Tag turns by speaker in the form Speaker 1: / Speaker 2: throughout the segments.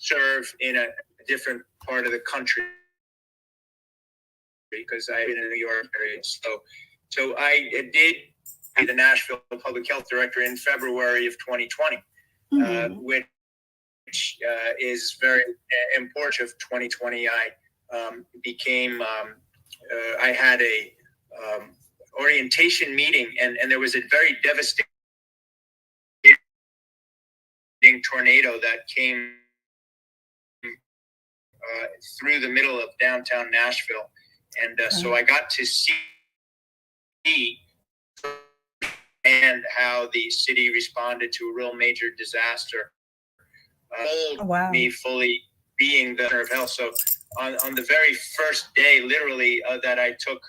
Speaker 1: serve in a different part of the country because I've been in the New York area. So I did be the Nashville Public Health Director in February of 2020, which is very important. Of 2020, I became. I had a orientation meeting, and there was a very devastating tornado that came through the middle of downtown Nashville, and so I got to see and how the city responded to a real major disaster. Me fully being the center of health. So on the very first day, literally, that I took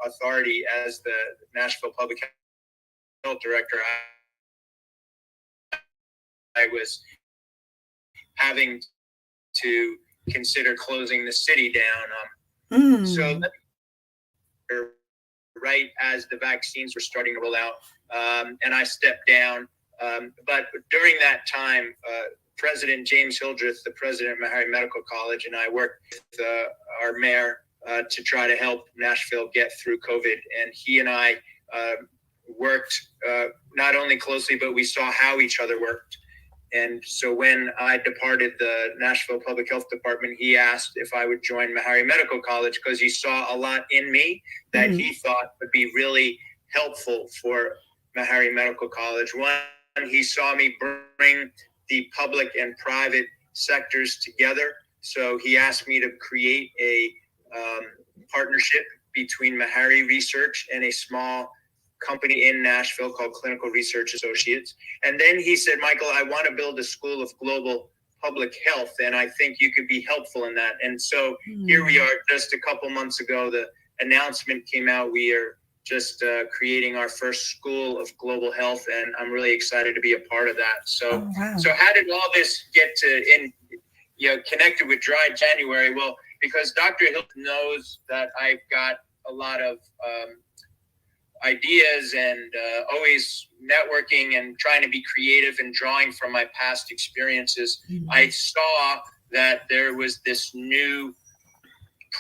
Speaker 1: authority as the Nashville Public Health Director, I was having to consider closing the city down. So right as the vaccines were starting to roll out, and I stepped down. But during that time, President James Hildreth, the president of Meharry Medical College, and I worked with our mayor to try to help Nashville get through COVID. And he and I worked not only closely, but we saw how each other worked. And so when I departed the Nashville Public Health Department, he asked if I would join Meharry Medical College because he saw a lot in me that he thought would be really helpful for Meharry Medical College. One, he saw me bring the public and private sectors together. So he asked me to create a partnership between Meharry Research and a small company in Nashville called Clinical Research Associates. And then he said, Michael, I want to build a school of global public health, and I think you could be helpful in that. And so here we are. Just a couple months ago, the announcement came out. We are just creating our first school of global health, and I'm really excited to be a part of that. So, so how did all this get connected with Dry January? Well, because Dr. Hill knows that I've got a lot of ideas and always networking and trying to be creative and drawing from my past experiences. I saw that there was this new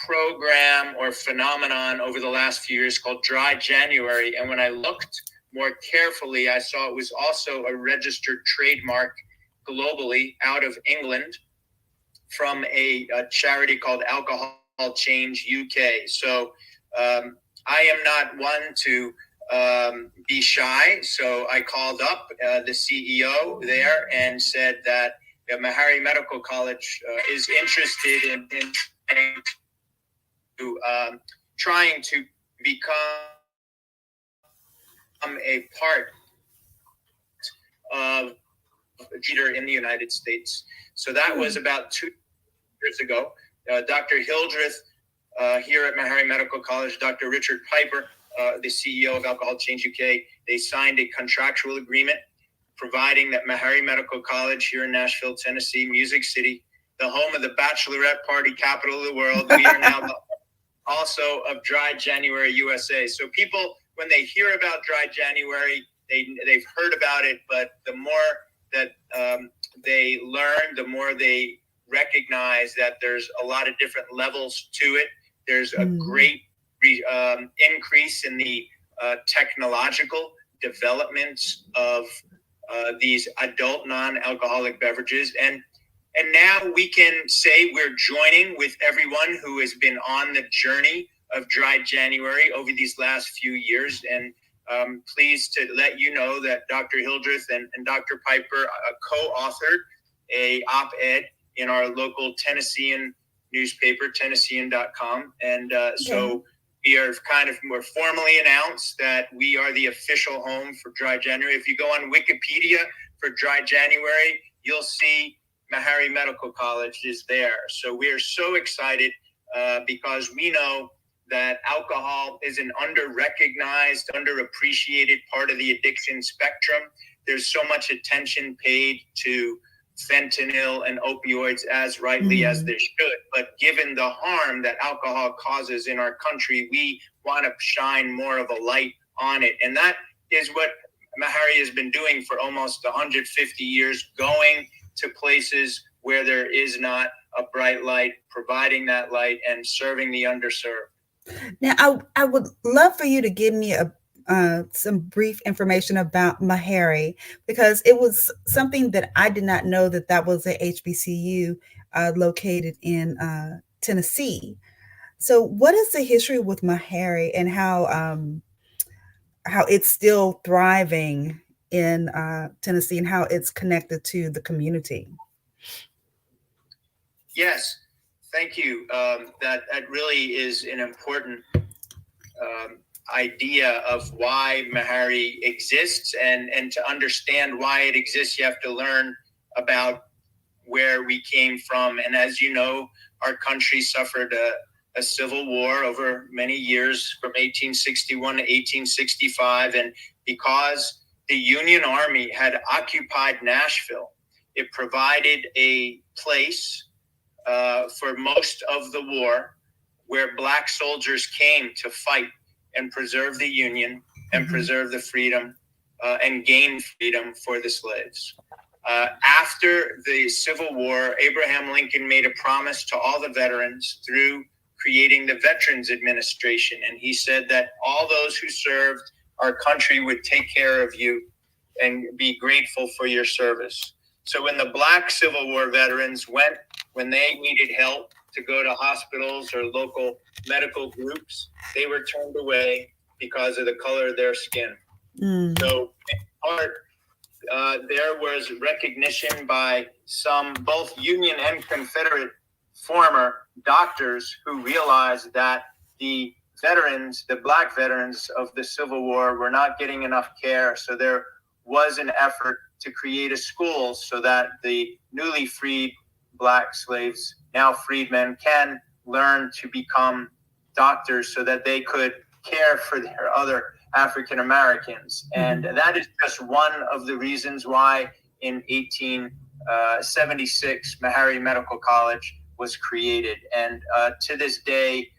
Speaker 1: program or phenomenon over the last few years called Dry January. And when I looked more carefully, I saw it was also a registered trademark globally out of England from a charity called Alcohol Change UK. So I am not one to be shy. So I called up the CEO there and said that Meharry Medical College is interested in trying to become a part of a leader in the United States. So that was about 2 years ago. Dr. Hildreth here at Meharry Medical College, Dr. Richard Piper, the CEO of Alcohol Change UK, they signed a contractual agreement providing that Meharry Medical College here in Nashville, Tennessee, Music City, the home of the bachelorette party capital of the world. We are now also of Dry January USA. So people, when they hear about Dry January, they've heard about it, but the more that they learn, the more they recognize that there's a lot of different levels to it. There's a great increase in the technological development of these adult non-alcoholic beverages. And now we can say we're joining with everyone who has been on the journey of Dry January over these last few years. And pleased to let you know that Dr. Hildreth and Dr. Piper co-authored a op-ed in our local Tennessean newspaper, Tennessean.com. And so we are kind of more formally announced that we are the official home for Dry January. If you go on Wikipedia for Dry January, you'll see Meharry Medical College is there. So we are so excited because we know that alcohol is an under-recognized, underappreciated part of the addiction spectrum. There's so much attention paid to fentanyl and opioids as rightly as there should. But given the harm that alcohol causes in our country, we want to shine more of a light on it. And that is what Meharry has been doing for almost 150 years, going to places where there is not a bright light, providing that light and serving the underserved.
Speaker 2: Now, I would love for you to give me some brief information about Meharry, because it was something that I did not know that was a HBCU located in Tennessee. So, what is the history with Meharry and how it's still thriving in Tennessee and how it's connected to the community?
Speaker 1: Yes, thank you. That really is an important idea of why Meharry exists, and to understand why it exists, you have to learn about where we came from. And as you know, our country suffered a civil war over many years from 1861 to 1865. And because the Union Army had occupied Nashville, it provided a place for most of the war where Black soldiers came to fight and preserve the Union and preserve the freedom and gain freedom for the slaves. After the Civil War, Abraham Lincoln made a promise to all the veterans through creating the Veterans Administration. And he said that all those who served our country would take care of you and be grateful for your service. So when the Black Civil War veterans went, when they needed help to go to hospitals or local medical groups, they were turned away because of the color of their skin. So in part, there was recognition by some both Union and Confederate former doctors who realized that the veterans, the Black veterans of the Civil War, were not getting enough care. So there was an effort to create a school so that the newly freed Black slaves, now freedmen, can learn to become doctors so that they could care for their other African Americans. And that is just one of the reasons why in 1876 Meharry Medical College was created. And to this day,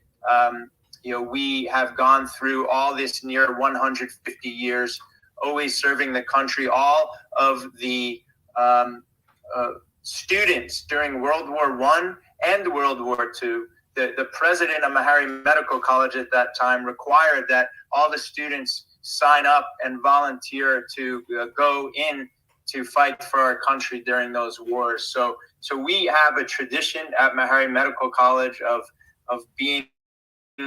Speaker 1: we have gone through all this near 150 years, always serving the country. All of the students during World War I and World War II, the president of Meharry Medical College at that time required that all the students sign up and volunteer to go in to fight for our country during those wars. So we have a tradition at Meharry Medical College of being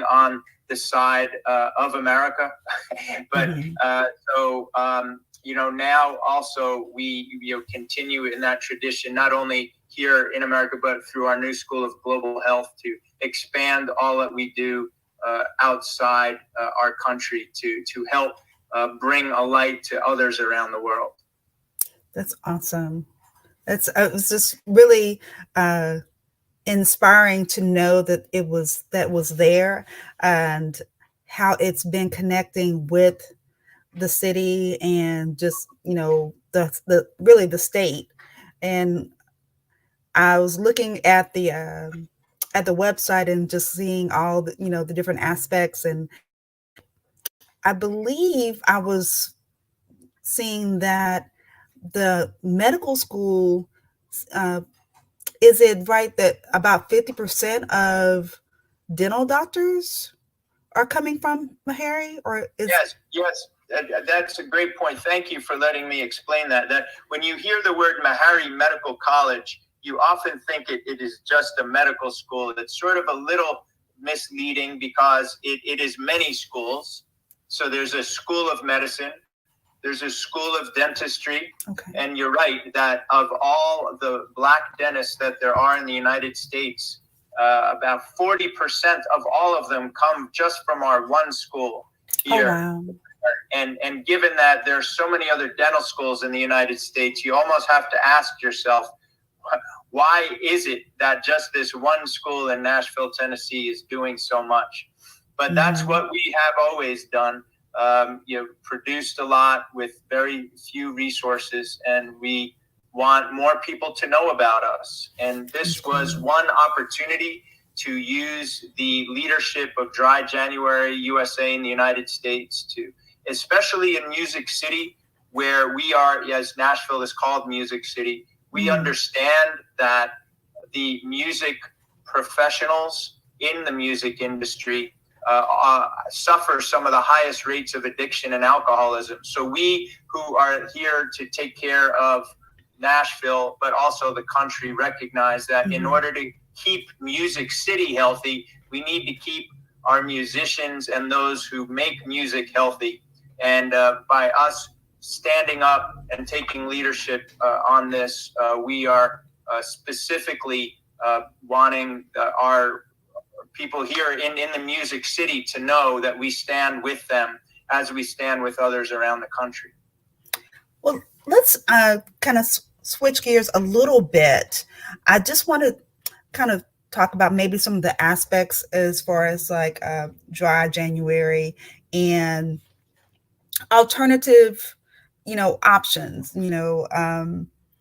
Speaker 1: on the side of America. But now also we continue in that tradition, not only here in America, but through our new School of Global Health, to expand all that we do outside our country to help bring a light to others around the world.
Speaker 2: That's awesome. It was just really inspiring to know that was there, and how it's been connecting with the city and just the really the state. And I was looking at the website and just seeing all the different aspects, and I believe I was seeing that the medical school, is it right that about 50% of dental doctors are coming from Meharry? Or is
Speaker 1: Yes. That's a great point. Thank you for letting me explain that. That when you hear the word Meharry Medical College, you often think it is just a medical school. It's sort of a little misleading because it is many schools. So there's a school of medicine, there's a school of dentistry, and you're right that of all the Black dentists that there are in the United States, about 40% of all of them come just from our one school here.
Speaker 2: Oh, wow.
Speaker 1: And given that there's so many other dental schools in the United States, you almost have to ask yourself, why is it that just this one school in Nashville, Tennessee is doing so much? But that's what we have always done. Produced a lot with very few resources, and we want more people to know about us. And this was one opportunity to use the leadership of Dry January USA in the United States to, especially in Music City, where we are, as Nashville is called Music City, We understand that the music professionals in the music industry suffer some of the highest rates of addiction and alcoholism. So we who are here to take care of Nashville, but also the country, recognize that in order to keep Music City healthy, we need to keep our musicians and those who make music healthy. And by us standing up and taking leadership on this, we are specifically wanting our people here in the Music City to know that we stand with them as we stand with others around the country.
Speaker 2: Well, let's kind of switch gears a little bit. I just want to kind of talk about maybe some of the aspects as far as like dry January and alternative, options.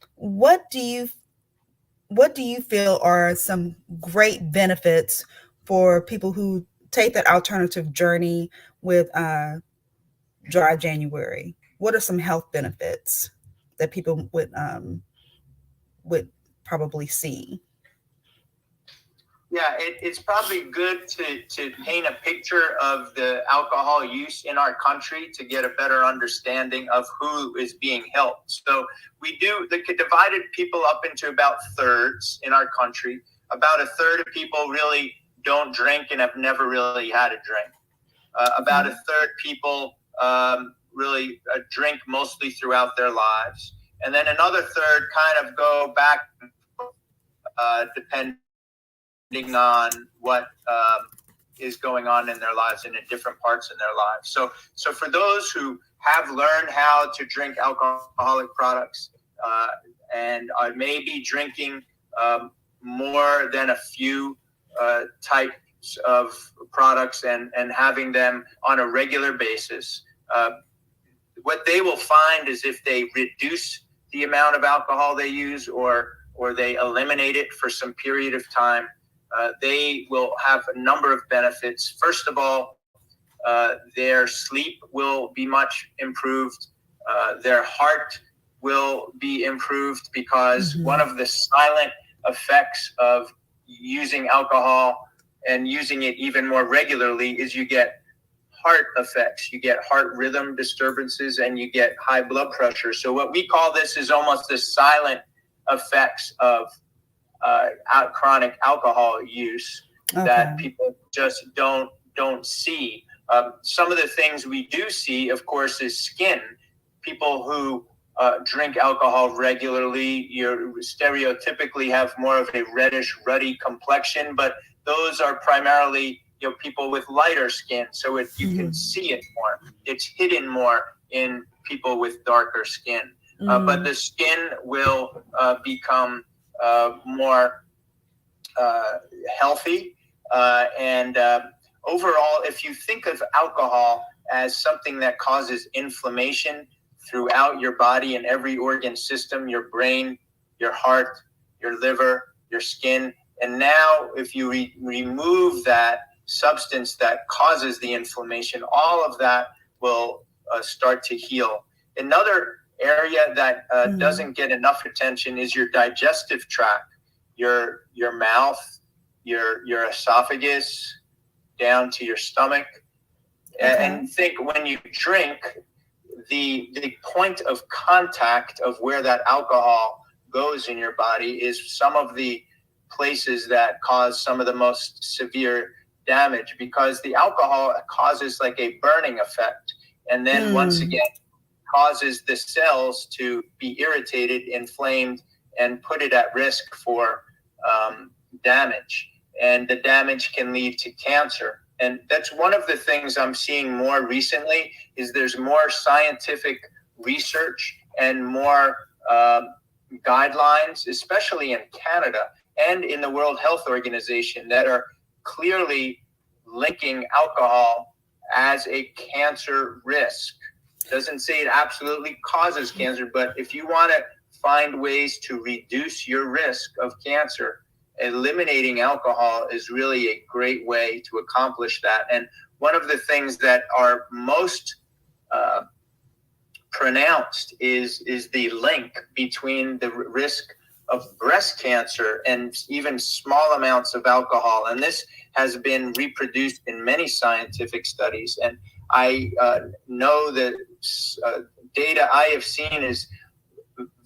Speaker 2: What do you feel are some great benefits for people who take that alternative journey with dry January? What are some health benefits that people would probably see?
Speaker 1: Yeah, it's probably good to paint a picture of the alcohol use in our country to get a better understanding of who is being helped. So we divided people up into about thirds in our country. About a third of people really don't drink and have never really had a drink. About a third people really drink mostly throughout their lives. And then another third kind of go back, depending on what is going on in their lives and in different parts in their lives. So for those who have learned how to drink alcoholic products and are maybe drinking more than a few types of products and having them on a regular basis, what they will find is if they reduce the amount of alcohol they use or they eliminate it for some period of time, they will have a number of benefits. First of all, their sleep will be much improved. Their heart will be improved because one of the silent effects of using alcohol and using it even more regularly is you get heart effects. You get heart rhythm disturbances and you get high blood pressure. So what we call this is almost the silent effects of chronic alcohol use that people just don't see. Some of the things we do see, of course, is skin. People who drink alcohol regularly, you stereotypically have more of a reddish, ruddy complexion, but those are primarily people with lighter skin, so you can see it more. It's hidden more in people with darker skin. But the skin will become more healthy. And overall, if you think of alcohol as something that causes inflammation throughout your body and every organ system, your brain, your heart, your liver, your skin, and now if you remove that substance that causes the inflammation, all of that will start to heal. Another area that doesn't get enough attention is your digestive tract, your mouth, your esophagus, down to your stomach. And think when you drink, the point of contact of where that alcohol goes in your body is some of the places that cause some of the most severe damage, because the alcohol causes like a burning effect, and then once again causes the cells to be irritated, inflamed, and put it at risk for damage. And the damage can lead to cancer. And that's one of the things I'm seeing more recently is there's more scientific research and more guidelines, especially in Canada and in the World Health Organization, that are clearly linking alcohol as a cancer risk. Doesn't say it absolutely causes cancer, but if you want to find ways to reduce your risk of cancer, eliminating alcohol is really a great way to accomplish that. And one of the things that are most pronounced is the link between the risk of breast cancer and even small amounts of alcohol. And this has been reproduced in many scientific studies. And I know that data I have seen is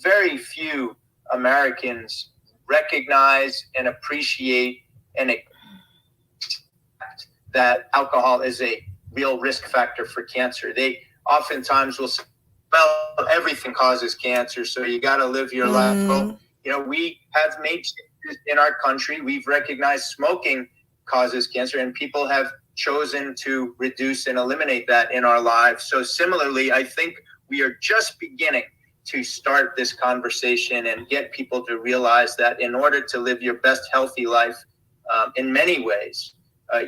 Speaker 1: very few Americans recognize and appreciate and accept that alcohol is a real risk factor for cancer. They oftentimes will say, well, everything causes cancer, so you got to live your life. Well, we have made changes in our country. We've recognized smoking causes cancer, and people have chosen to reduce and eliminate that in our lives. So similarly, I think we are just beginning to start this conversation and get people to realize that in order to live your best healthy life, in many ways,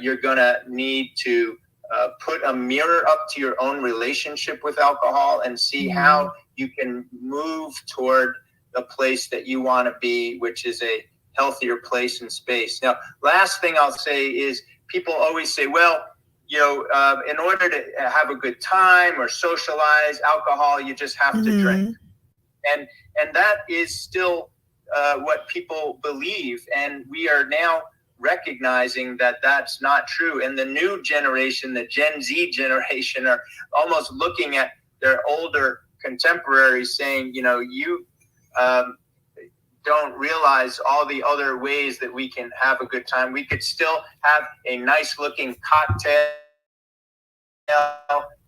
Speaker 1: you're going to need to put a mirror up to your own relationship with alcohol and see how you can move toward the place that you want to be, which is a healthier place and space. Now, last thing I'll say is people always say, well, in order to have a good time or socialize, alcohol, you just have to drink. And that is still what people believe. And we are now recognizing that that's not true. And the new generation, the Gen Z generation, are almost looking at their older contemporaries saying, you don't realize all the other ways that we can have a good time. We could still have a nice looking cocktail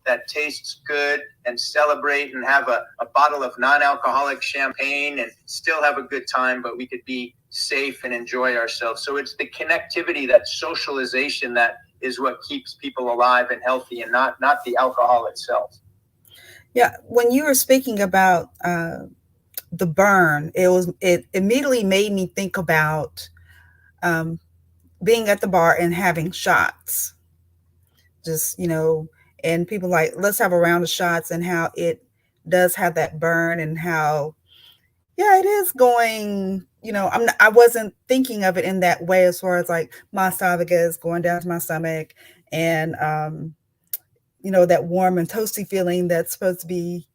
Speaker 1: that tastes good and celebrate and have a bottle of non-alcoholic champagne and still have a good time, but we could be safe and enjoy ourselves. So it's the connectivity, that socialization, that is what keeps people alive and healthy, and not the alcohol itself.
Speaker 2: Yeah, when you were speaking about the burn, it immediately made me think about being at the bar and having shots. Just, and people like, let's have a round of shots, and how it does have that burn, and how, yeah, it is going, I wasn't thinking of it in that way, as far as like my esophagus going down to my stomach, and, that warm and toasty feeling that's supposed to be,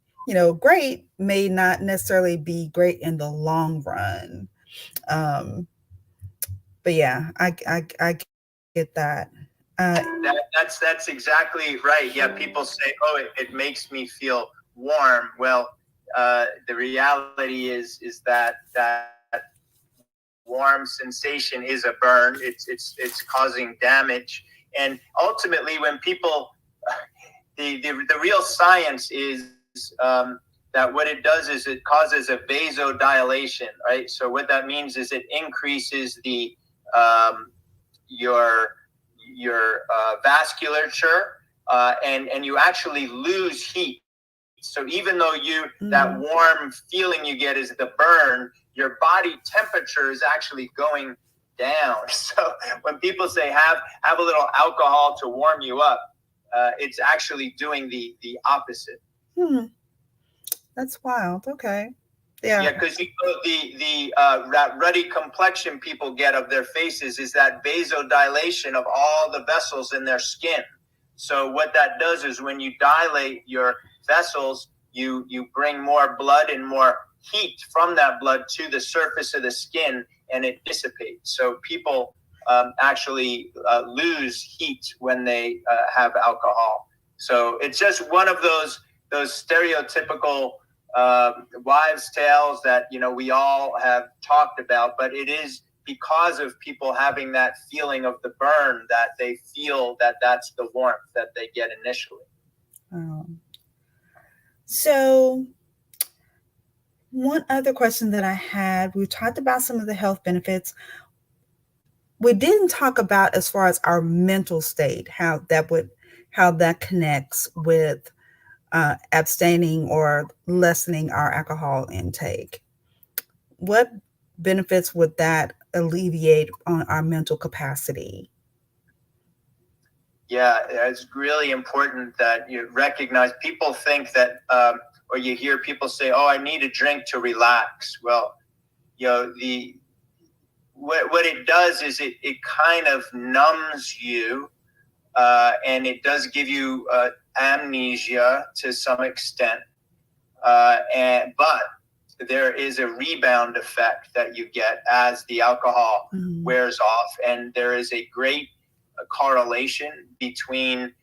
Speaker 2: great, may not necessarily be great in the long run. But yeah, I get that.
Speaker 1: That's exactly right. Yeah, people say, oh, it makes me feel warm. Well, the reality is that warm sensation is a burn. It's causing damage. And ultimately, when people, the real science is that what it does is it causes a vasodilation, right? So what that means is it increases the your vasculature, and you actually lose heat. So even though that warm feeling you get is the burn, your body temperature is actually going down. So when people say have a little alcohol to warm you up, it's actually doing the opposite.
Speaker 2: That's wild. Okay.
Speaker 1: Yeah, because that ruddy complexion people get of their faces is that vasodilation of all the vessels in their skin. So what that does is when you dilate your vessels, you bring more blood and more heat from that blood to the surface of the skin, and it dissipates. So people actually lose heat when they have alcohol. So it's just one of those stereotypical wives' tales that we all have talked about, but it is because of people having that feeling of the burn that they feel that that's the warmth that they get initially.
Speaker 2: So one other question that I had, we talked about some of the health benefits. We didn't talk about, as far as our mental state, how that connects with abstaining or lessening our alcohol intake. What benefits would that alleviate on our mental capacity?
Speaker 1: Yeah, it's really important that you recognize, people think that, or you hear people say, oh, I need a drink to relax. Well, what it does is it kind of numbs you, and it does give you amnesia to some extent. But there is a rebound effect that you get as the alcohol wears off, and there is a great correlation between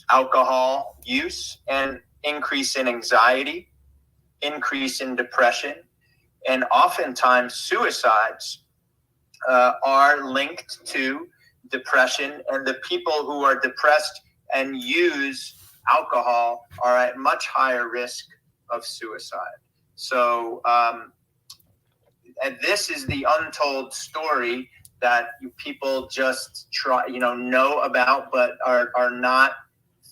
Speaker 1: alcohol use and increase in anxiety, increase in depression, and oftentimes suicides are linked to depression, and the people who are depressed and use alcohol are at much higher risk of suicide. So, and this is the untold story that people just know about, but are not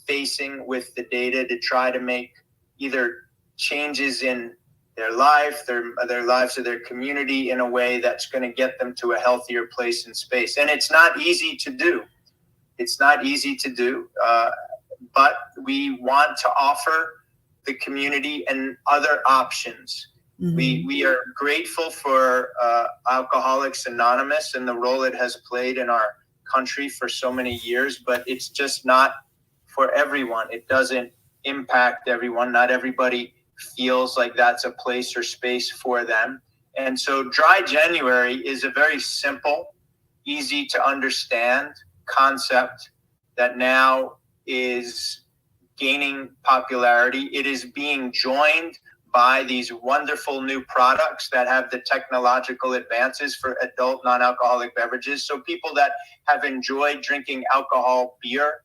Speaker 1: facing with the data to try to make either changes in their life, their lives of their community in a way that's going to get them to a healthier place in space. And it's not easy to do. It's not easy to do, but we want to offer the community and other options. We are grateful for Alcoholics Anonymous and the role it has played in our country for so many years, but it's just not for everyone. It doesn't impact everyone. Not everybody feels like that's a place or space for them. And so Dry January is a very simple, easy to understand concept that now is gaining popularity. It is being joined by these wonderful new products that have the technological advances for adult non-alcoholic beverages. So people that have enjoyed drinking alcohol, beer,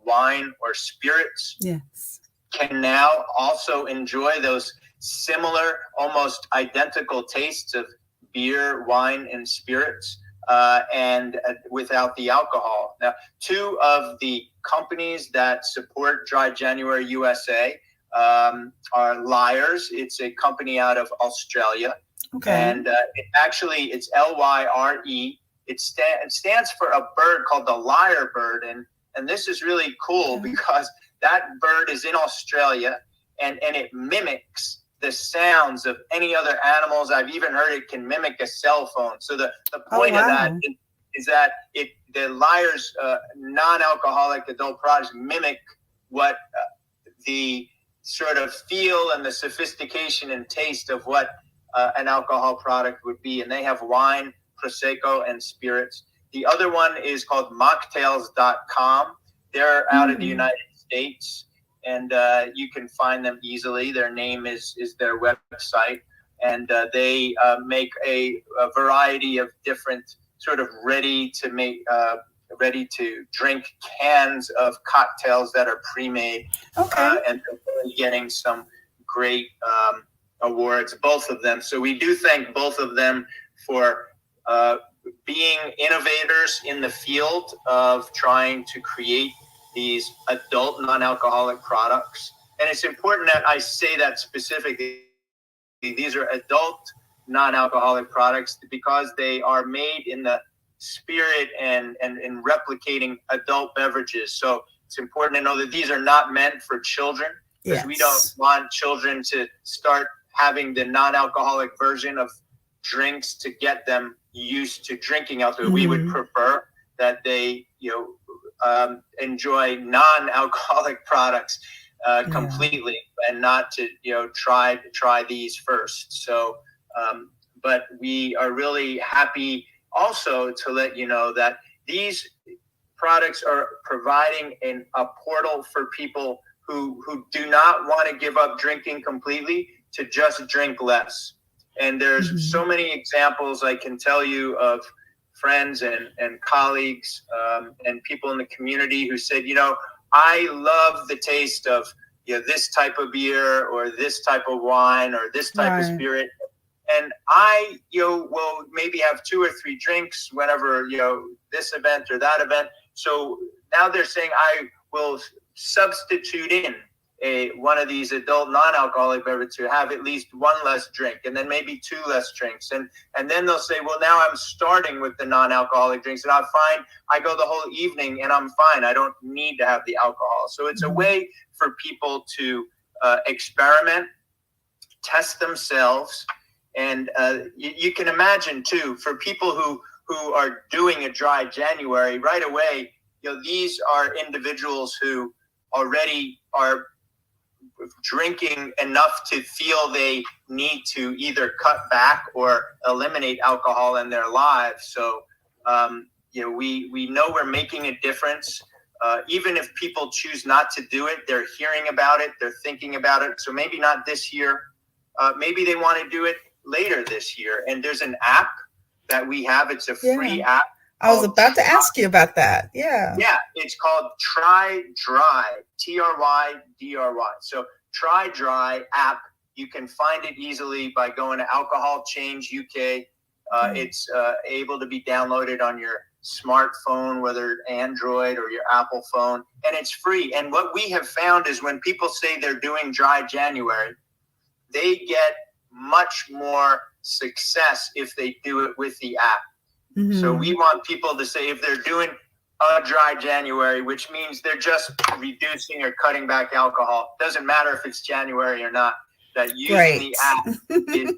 Speaker 1: wine, or spirits,
Speaker 2: yes,
Speaker 1: can now also enjoy those similar, almost identical tastes of beer, wine, and spirits, and without the alcohol. Now, two of the companies that support Dry January USA are Lyres. It's a company out of Australia.
Speaker 2: Okay.
Speaker 1: And it's Lyre. It stands for a bird called the lyrebird. And this is really cool because that bird is in Australia and it mimics the sounds of any other animals. I've even heard it can mimic a cell phone. So the point of that is that the Lyre's non-alcoholic adult products mimic what the sort of feel and the sophistication and taste of what an alcohol product would be. And they have wine, Prosecco, and spirits. The other one is called mocktails.com. They're out of the United States, and you can find them easily. Their name is their website, and they make a variety of different sort of ready to drink cans of cocktails that are pre-made. And they're getting some great awards, both of them. So we do thank both of them for being innovators in the field of trying to create these adult non-alcoholic products. And it's important that I say that specifically. These are adult non-alcoholic products because they are made in the spirit and replicating adult beverages. So it's important to know that these are not meant for children, because we don't want children to start having the non-alcoholic version of drinks to get them used to drinking alcohol. We would prefer that they, enjoy non-alcoholic products completely, and not to, try these first. So, but we are really happy also to let you know that these products are providing a portal for people who do not want to give up drinking completely to just drink less. And there's so many examples I can tell you of friends and colleagues and people in the community who said, I love the taste of this type of beer or this type of wine or this type of spirit. And I will maybe have 2 or 3 drinks whenever, this event or that event. So now they're saying I will substitute in one of these adult non-alcoholic beverages to have at least 1 less drink, and then maybe 2 less drinks. And then they'll say, well, now I'm starting with the non-alcoholic drinks, and I'm fine. I go the whole evening and I'm fine. I don't need to have the alcohol. So it's a way for people to experiment, test themselves. And you can imagine too, for people who are doing a Dry January right away, these are individuals who already are drinking enough to feel they need to either cut back or eliminate alcohol in their lives. So, we know we're making a difference. Even if people choose not to do it, they're hearing about it, they're thinking about it. So maybe not this year. Maybe they want to do it later this year. And there's an app that we have. It's a free app.
Speaker 2: I was about to ask you about that. Yeah.
Speaker 1: Yeah, it's called Try Dry, TRYDRY. So Try Dry app. You can find it easily by going to Alcohol Change UK. It's able to be downloaded on your smartphone, whether Android or your Apple phone, and it's free. And what we have found is when people say they're doing Dry January, they get much more success if they do it with the app. Mm-hmm. So we want people to say if they're doing a Dry January, which means they're just reducing or cutting back alcohol. Doesn't matter if it's January or not, that using the app is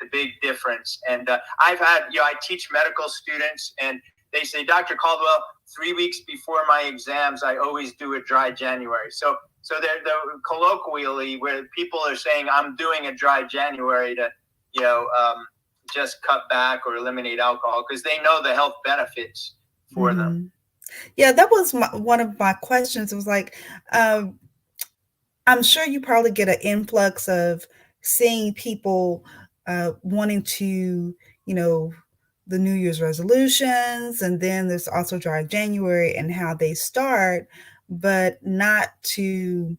Speaker 1: a big difference. And I've had, I teach medical students, and they say, Dr. Caldwell, 3 weeks before my exams, I always do a Dry January. So they're colloquially where people are saying I'm doing a Dry January to, just cut back or eliminate alcohol because they know the health benefits for them.
Speaker 2: Yeah, that was one of my questions. It was like, I'm sure you probably get an influx of seeing people wanting to, the New Year's resolutions, and then there's also Dry January and how they start, but not to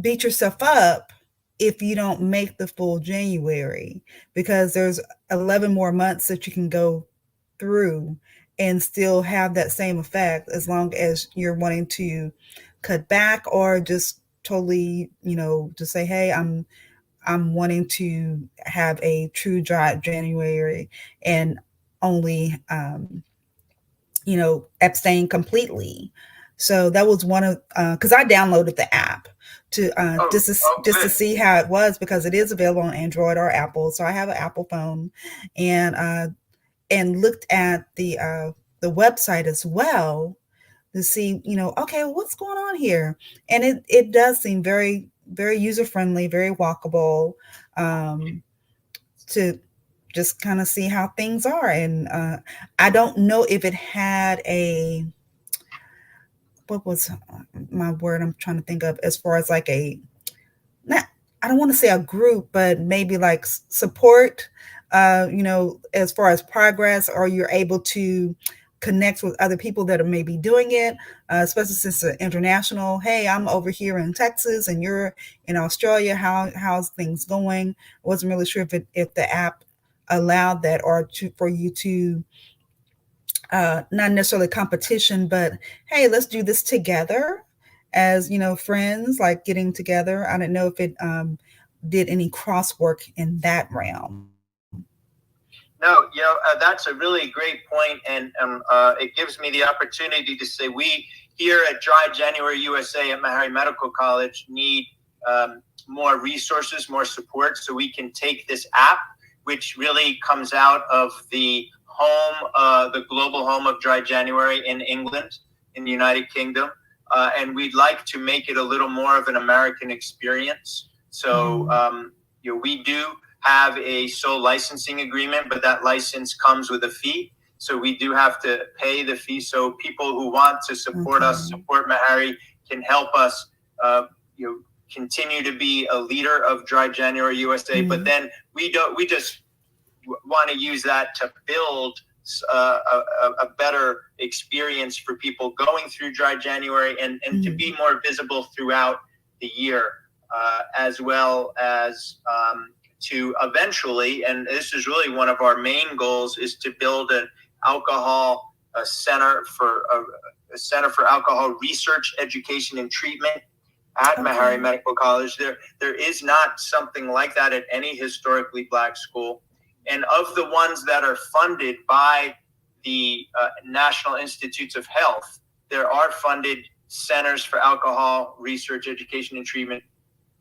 Speaker 2: beat yourself up if you don't make the full January, because there's 11 more months that you can go through and still have that same effect, as long as you're wanting to cut back or just totally, to say, hey, I'm wanting to have a true Dry January and only, abstain completely. So that was one of, because I downloaded the app to just to see how it was, because it is available on Android or Apple. So I have an Apple phone, and looked at the website as well to see, okay, what's going on here? And it does seem very, very user friendly, very walkable, to just kind of see how things are. And I don't know if it had what was my word I'm trying to think of, as far as like I don't want to say a group, but maybe like support, as far as progress, or you're able to connect with other people that are maybe doing it, especially since it's international. Hey, I'm over here in Texas and you're in Australia. How's things going? I wasn't really sure if the app allowed that, or for you to not necessarily competition, but hey, let's do this together as, friends, like getting together. I don't know if it did any crosswork in that realm.
Speaker 1: No, that's a really great point, and it gives me the opportunity to say we here at Dry January USA at Meharry Medical College need more resources, more support, so we can take this app, which really comes out of the the global home of Dry January in England, in the United Kingdom, and we'd like to make it a little more of an American experience. So, we do have a sole licensing agreement, but that license comes with a fee. So we do have to pay the fee. So people who want to support us, support Meharry, can help us, continue to be a leader of Dry January USA. But then we just want to use that to build a better experience for people going through Dry January, and to be more visible throughout the year, as well as to eventually, and this is really one of our main goals, is to build an alcohol center for alcohol research, education, and treatment at Meharry Medical College. There is not something like that at any historically Black school. And of the ones that are funded by the National Institutes of Health, there are funded centers for alcohol research, education, and treatment.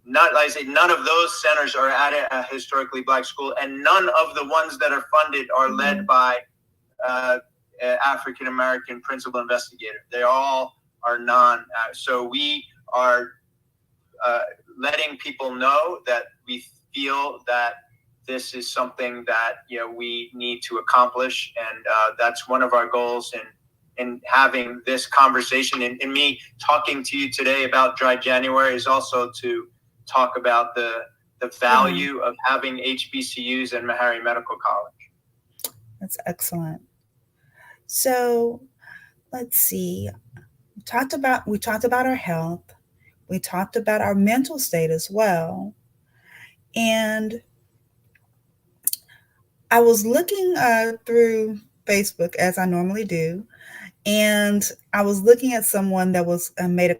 Speaker 1: None of those centers are at a historically Black school, and none of the ones that are funded are led by African-American principal investigator. They all are non. So we are letting people know that we feel that this is something that we need to accomplish, and that's one of our goals. And having this conversation and me talking to you today about Dry January is also to talk about the value of having HBCUs and Meharry Medical College.
Speaker 2: That's excellent. So let's see. We talked about our health. We talked about our mental state as well. And I was looking through Facebook, as I normally do, and I was looking at someone that was made a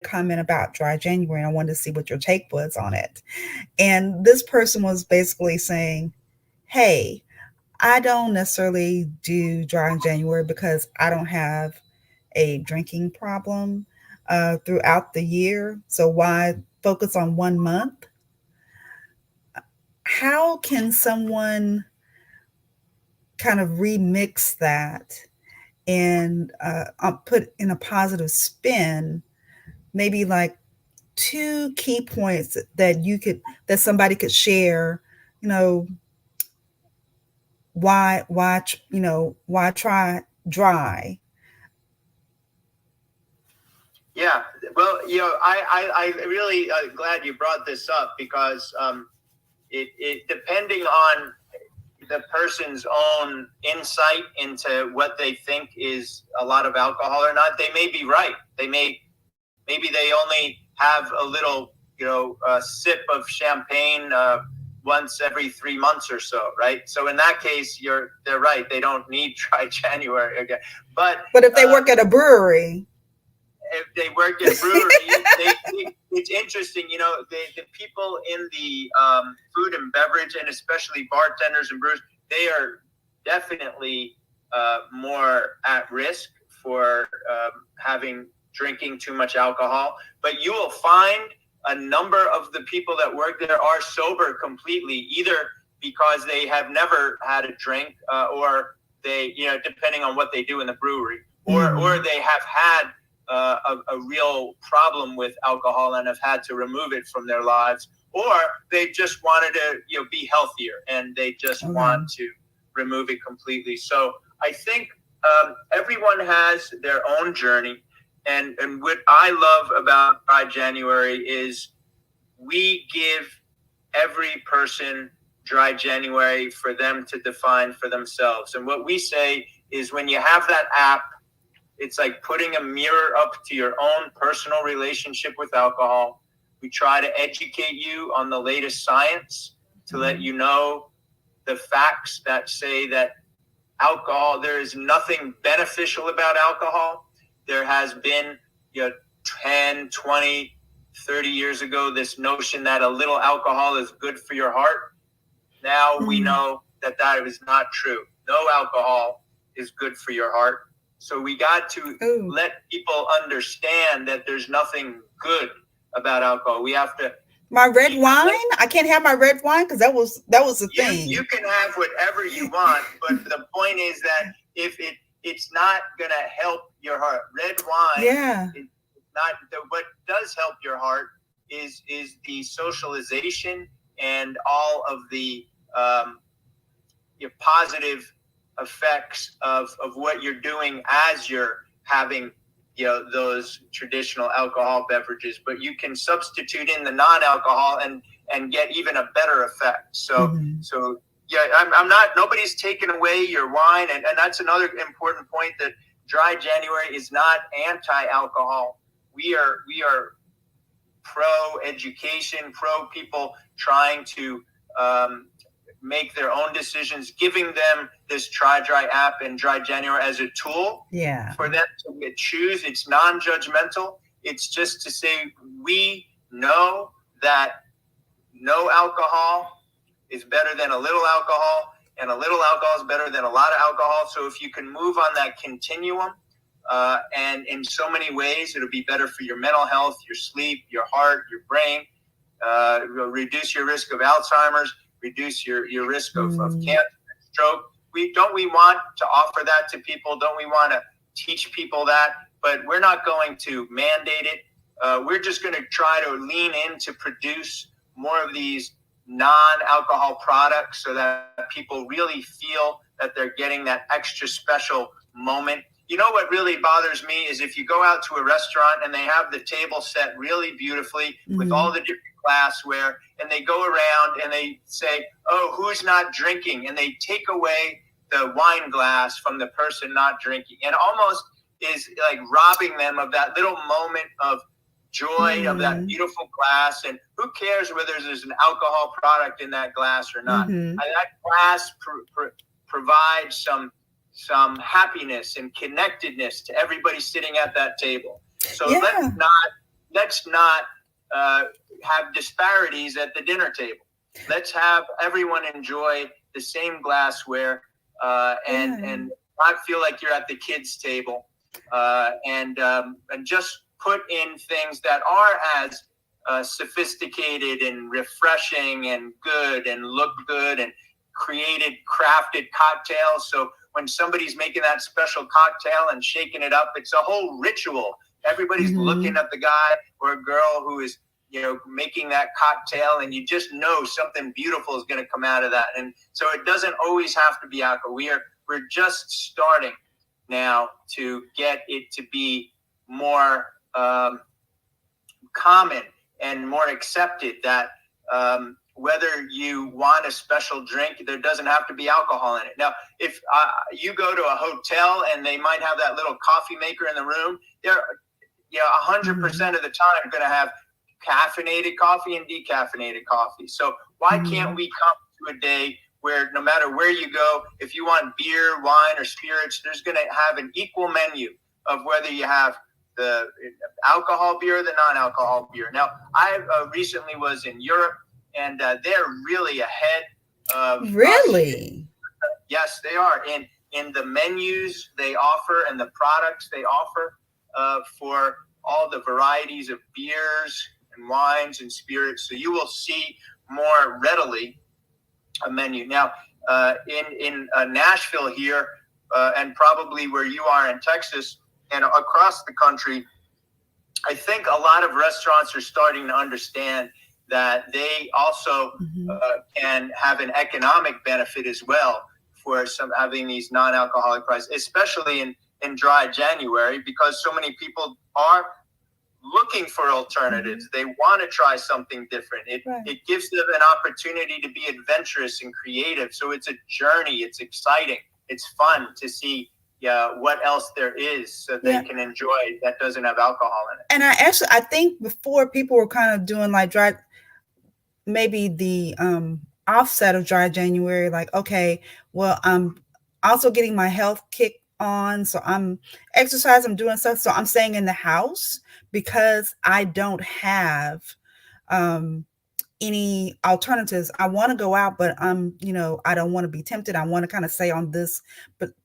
Speaker 2: comment about Dry January, and I wanted to see what your take was on it. And this person was basically saying, hey, I don't necessarily do Dry January because I don't have a drinking problem throughout the year. So why focus on 1 month? How can someone kind of remix that and put in a positive spin, maybe like 2 key points that somebody could share, why try dry?
Speaker 1: Yeah, well, I really glad you brought this up, because it depending on the person's own insight into what they think is a lot of alcohol or not, they may be right. Maybe they only have a little, sip of champagne once every 3 months or so, right? So in that case, they're right. They don't need Dry January again. But
Speaker 2: if they work at a brewery,
Speaker 1: if they work at a brewery, it's interesting. The people in the food and beverage, and especially bartenders and brewers, they are definitely more at risk for drinking too much alcohol. But you will find a number of the people that work there are sober completely, either because they have never had a drink, or they, depending on what they do in the brewery, or they have had a real problem with alcohol and have had to remove it from their lives, or they just wanted to be healthier and they just want to remove it completely. So I think everyone has their own journey, and what I love about Dry January is we give every person Dry January for them to define for themselves. And what we say is, when you have that app, it's like putting a mirror up to your own personal relationship with alcohol. We try to educate you on the latest science to let you know the facts that say that alcohol, there is nothing beneficial about alcohol. There has been, 10, 20, 30 years ago, this notion that a little alcohol is good for your heart. Now we know that is not true. No alcohol is good for your heart. So we got to let people understand that there's nothing good about alcohol. We have to.
Speaker 2: My red wine? I can't have my red wine because that was the thing.
Speaker 1: You can have whatever you want, but the point is that if it's not gonna help your heart. Red wine, it's not. What does help your heart is the socialization and all of the positive effects of what you're doing as you're having those traditional alcohol beverages. But you can substitute in the non-alcohol and get even a better effect. So I'm not, nobody's taking away your wine, and that's another important point, that Dry January is not anti-alcohol. We are pro education, pro people trying to make their own decisions, giving them this Try Dry app and Dry January as a tool for them to choose. It's non-judgmental. It's just to say, we know that no alcohol is better than a little alcohol, and a little alcohol is better than a lot of alcohol. So if you can move on that continuum, and in so many ways, it'll be better for your mental health, your sleep, your heart, your brain, reduce your risk of Alzheimer's, reduce your risk of cancer, stroke. We want to offer that to people. Don't we want to teach people that? But we're not going to mandate it. we're just going to try to lean in to produce more of these non-alcohol products so that people really feel that they're getting that extra special moment. You know what really bothers me is if you go out to a restaurant and they have the table set really beautifully with all the different glassware, and they go around and they say, oh, who's not drinking? And they take away the wine glass from the person not drinking, and almost is like robbing them of that little moment of joy of that beautiful glass. And who cares whether there's an alcohol product in that glass or not? That glass provides some happiness and connectedness to everybody sitting at that table. So let's not have disparities at the dinner table. Let's have everyone enjoy the same glassware and not feel like you're at the kids' table, and just put in things that are as sophisticated and refreshing and good and look good, and crafted cocktails. So when somebody's making that special cocktail and shaking it up, it's a whole ritual. Everybody's looking at the guy or a girl who is, making that cocktail, and you just know something beautiful is going to come out of that. And so it doesn't always have to be alcohol. We're just starting now to get it to be more common and more accepted that whether you want a special drink, there doesn't have to be alcohol in it. Now, if you go to a hotel and they might have that little coffee maker in the room, they're 100% of the time going to have caffeinated coffee and decaffeinated coffee. So why can't we come to a day where no matter where you go, if you want beer, wine, or spirits, there's going to have an equal menu of whether you have the alcohol beer or the non-alcohol beer. Now, I recently was in Europe, and they're really ahead of
Speaker 2: Really?
Speaker 1: us. Yes, they are. In the menus they offer and the products they offer for all the varieties of beers and wines and spirits. So you will see more readily a menu. Now, in Nashville here, and probably where you are in Texas and across the country, I think a lot of restaurants are starting to understand that they also can have an economic benefit as well for some having these non-alcoholic prices, especially in dry January, because so many people are looking for alternatives. They want to try something different. It gives them an opportunity to be adventurous and creative. So it's a journey. It's exciting. It's fun to see what else there is so they can enjoy that doesn't have alcohol in it.
Speaker 2: And I think before people were kind of doing like maybe the offset of dry January, like, okay, well, I'm also getting my health kick on. So I'm exercising, I'm doing stuff. So I'm staying in the house because I don't have any alternatives. I want to go out, but I don't want to be tempted. I want to kind of stay on this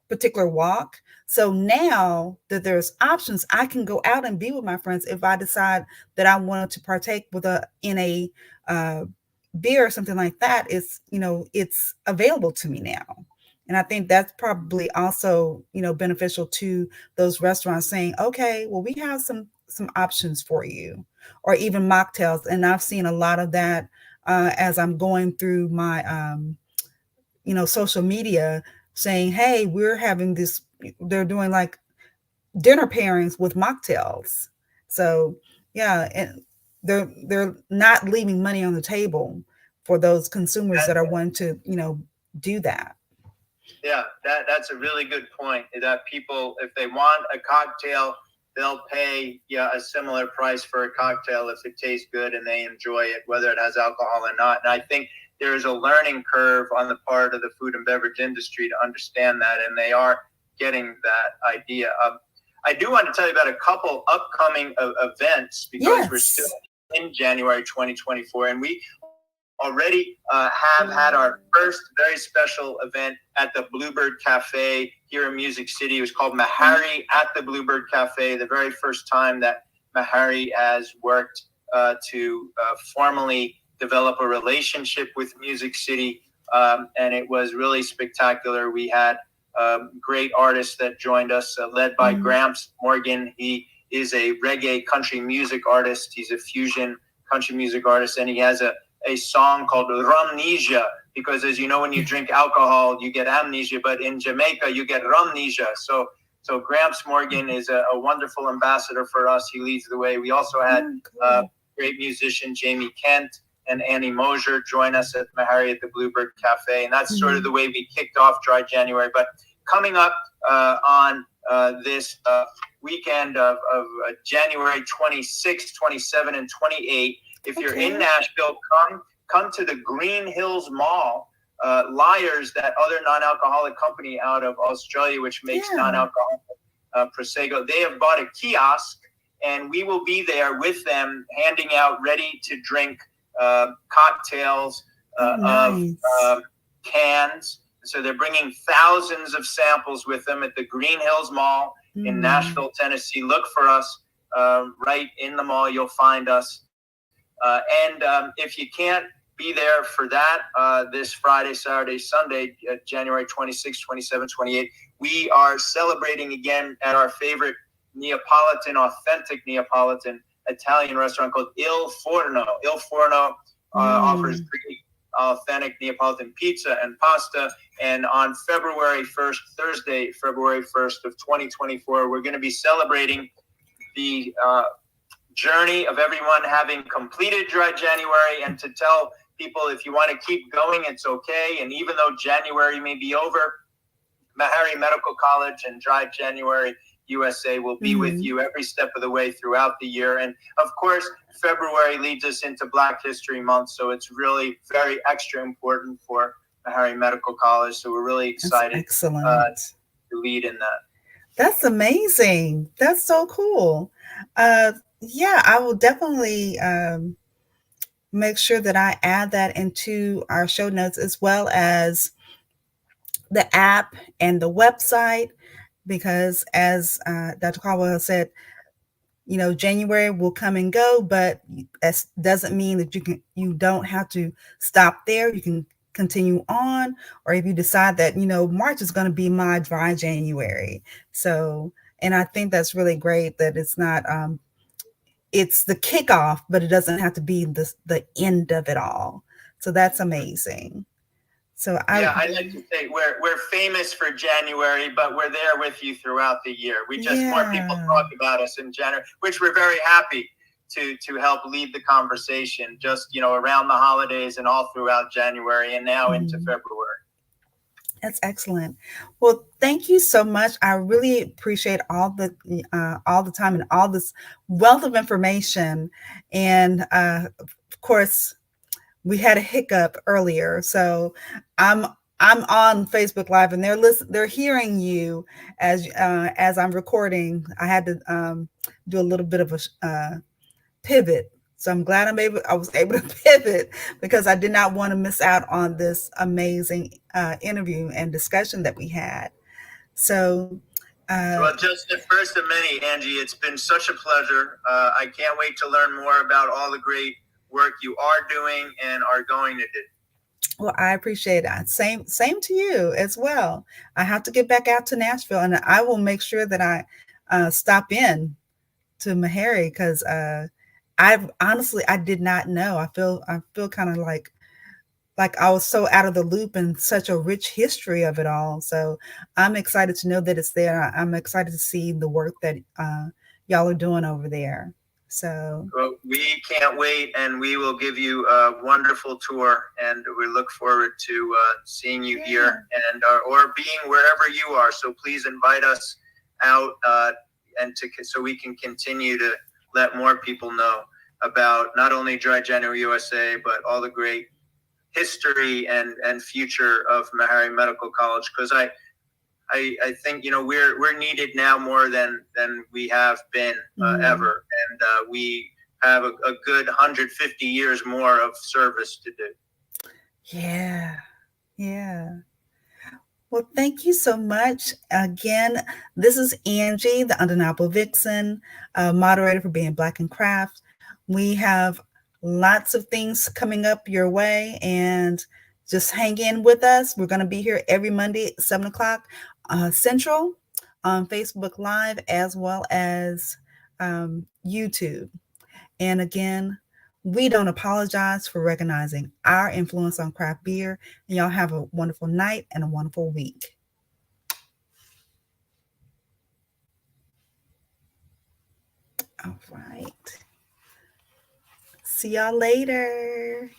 Speaker 2: particular walk. So now that there's options, I can go out and be with my friends if I decide that I wanted to partake in a beer or something like that. It's available to me now. And I think that's probably also, beneficial to those restaurants saying, okay, well, we have some options for you, or even mocktails. And I've seen a lot of that as I'm going through my, social media saying, hey, we're having this, they're doing like dinner pairings with mocktails. So yeah, and they're not leaving money on the table for those consumers that are wanting to, do that.
Speaker 1: Yeah, that's a really good point. That people, if they want a cocktail, they'll pay a similar price for a cocktail if it tastes good and they enjoy it, whether it has alcohol or not. And I think there's a learning curve on the part of the food and beverage industry to understand that, and they are getting that idea. I do want to tell you about a couple upcoming events because we're still in January 2024, and we already have had our first very special event at the Bluebird Cafe here in Music City. It was called Meharry at the Bluebird Cafe, the very first time that Meharry has worked to formally develop a relationship with Music City, and it was really spectacular. We had great artists that joined us, led by Gramps Morgan. He is a reggae country music artist. He's a fusion country music artist, and he has a song called Rumnesia, because as you know, when you drink alcohol, you get amnesia, but in Jamaica, you get rumnesia. So Gramps Morgan is a wonderful ambassador for us. He leads the way. We also had great musician Jamie Kent and Annie Mosier join us at Meharry at the Bluebird Cafe. And that's sort of the way we kicked off Dry January. But coming up on this weekend of January 26, 27, and 28, if you're in Nashville, come to the Green Hills Mall. Lyre's, that other non-alcoholic company out of Australia, which makes non-alcoholic Prosecco, they have bought a kiosk, and we will be there with them handing out ready-to-drink cocktails of cans. So they're bringing thousands of samples with them at the Green Hills Mall in Nashville, Tennessee. Look for us right in the mall. You'll find us. And if you can't be there for that this Friday, Saturday, Sunday, January 26, 27, 28, we are celebrating again at our favorite Neapolitan, authentic Neapolitan Italian restaurant called Il Forno. Il Forno offers pretty authentic Neapolitan pizza and pasta. And on February 1st, Thursday, February 1st of 2024, we're going to be celebrating the journey of everyone having completed Dry January, and to tell people, if you want to keep going, it's okay. And even though January may be over, Meharry Medical College and Dry January USA will be with you every step of the way throughout the year. And of course, February leads us into Black History Month, so it's really very extra important for Meharry Medical College. So we're really excited to lead in that.
Speaker 2: That's amazing. That's so cool. Yeah, I will definitely make sure that I add that into our show notes, as well as the app and the website, because as Dr. Caldwell said, you know, January will come and go, but that doesn't mean that you don't have to stop there. You can continue on, or if you decide that, you know, March is going to be my Dry January. So, and I think that's really great that it's not it's the kickoff, but it doesn't have to be the end of it all. So that's amazing. So
Speaker 1: I like to say we're famous for January, but we're there with you throughout the year. We just more people talk about us in January, which we're very happy to help lead the conversation, just, you know, around the holidays and all throughout January and now into February.
Speaker 2: That's excellent. Well, thank you so much. I really appreciate all the time and all this wealth of information. And of course, we had a hiccup earlier, so I'm on Facebook Live, and they're hearing you as I'm recording. I had to do a little bit of a pivot. So I'm glad I was able to pivot, because I did not want to miss out on this amazing interview and discussion that we had. So,
Speaker 1: well, just the first of many, Angie, it's been such a pleasure. I can't wait to learn more about all the great work you are doing and are going to do.
Speaker 2: Well, I appreciate that. Same to you as well. I have to get back out to Nashville, and I will make sure that I stop in to Meharry, because I did not know. I feel kind of like I was so out of the loop, and such a rich history of it all. So I'm excited to know that it's there. I'm excited to see the work that y'all are doing over there. So
Speaker 1: well, we can't wait, and we will give you a wonderful tour, and we look forward to seeing you here and or being wherever you are. So please invite us out, so we can continue to let more people know about not only Dry January USA, but all the great history and future of Meharry Medical College. Because I think, you know, we're needed now more than we have been ever, and we have a good 150 years more of service to do.
Speaker 2: Yeah. Well, thank you so much. Again, this is Angie, the Undeniable Vixen, moderator for Being Black in Craft. We have lots of things coming up your way, and just hang in with us. We're going to be here every Monday at 7 o'clock Central on Facebook Live, as well as YouTube. And again, we don't apologize for recognizing our influence on craft beer. And y'all have a wonderful night and a wonderful week. All right. See y'all later.